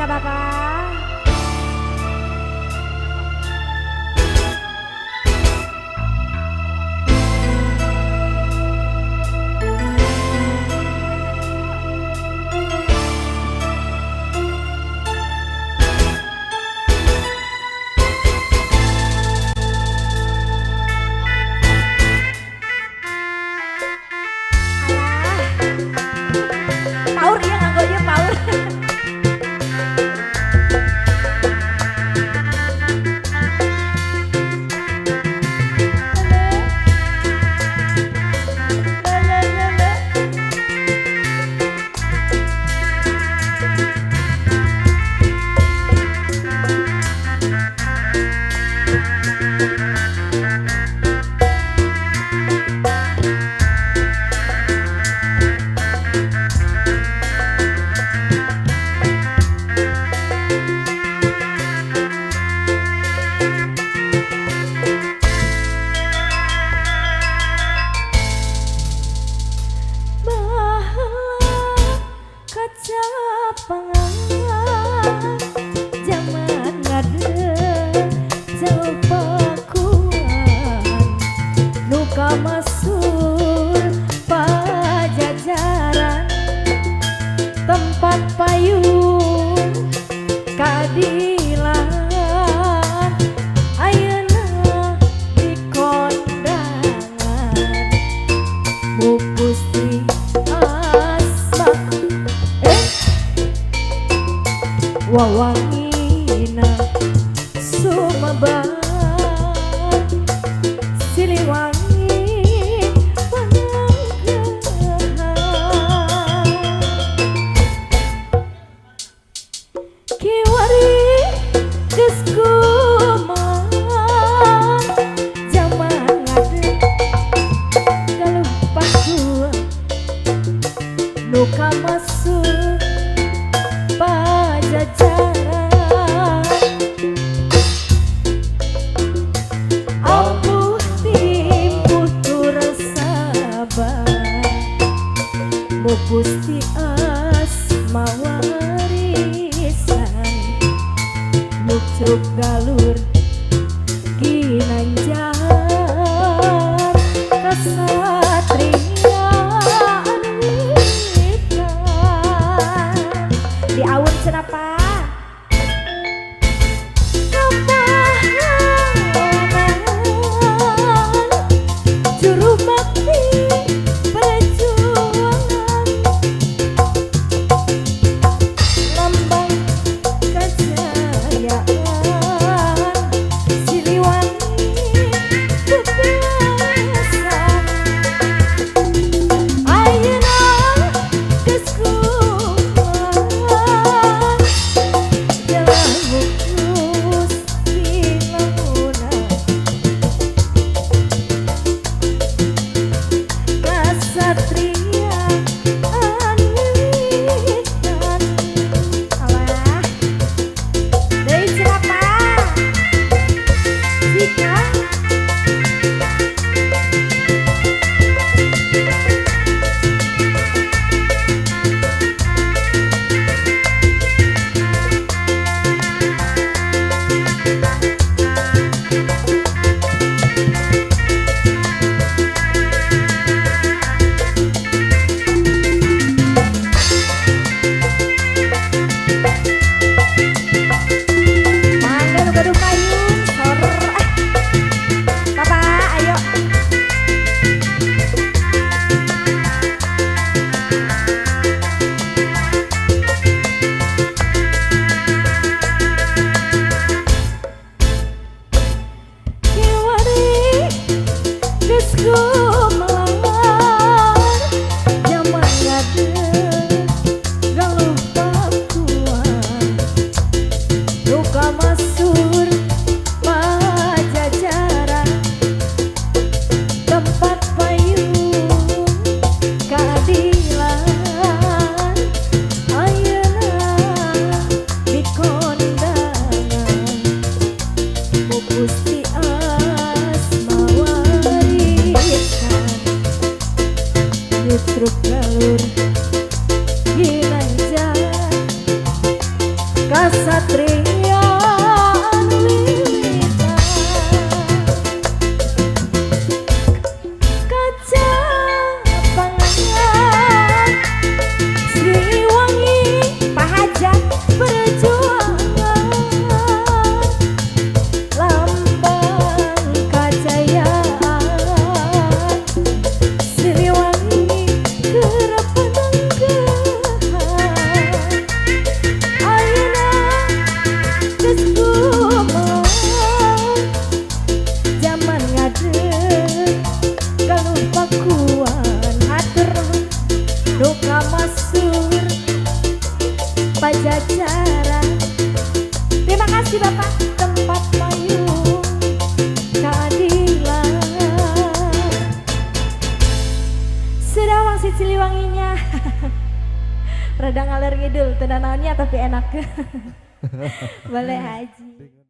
nggak apa-apa. Power ya nganggonya power. Tempat payung keadilan ayeuna di kondangan bungkus di asma wawangina sumebar Siliwangi luka masuk pajajaran ampuh timbuh sabar mupus di asma warisan nutruk galur ginanjar kasatria di aun senapa juru bakti perjuangan lambang kejayaan Siliwangi kebiasaan ayeuna geus truk galur ginanjar Satria Anwita Kaca Pangangan Sriwangi Pak Hajat Perjuangan Lambang kejayaan Sriwangi kerap penanggahan Ayeuna geus kumaha zaman ngadeg galuh pakuan hatur nu kamasur pajajaran. Terima kasih Bapak tempat payung keadilan. Serawang si Ciliwanginya. Rada ngalir ngidul, teu naonnya tapi enak. Boleh Haji.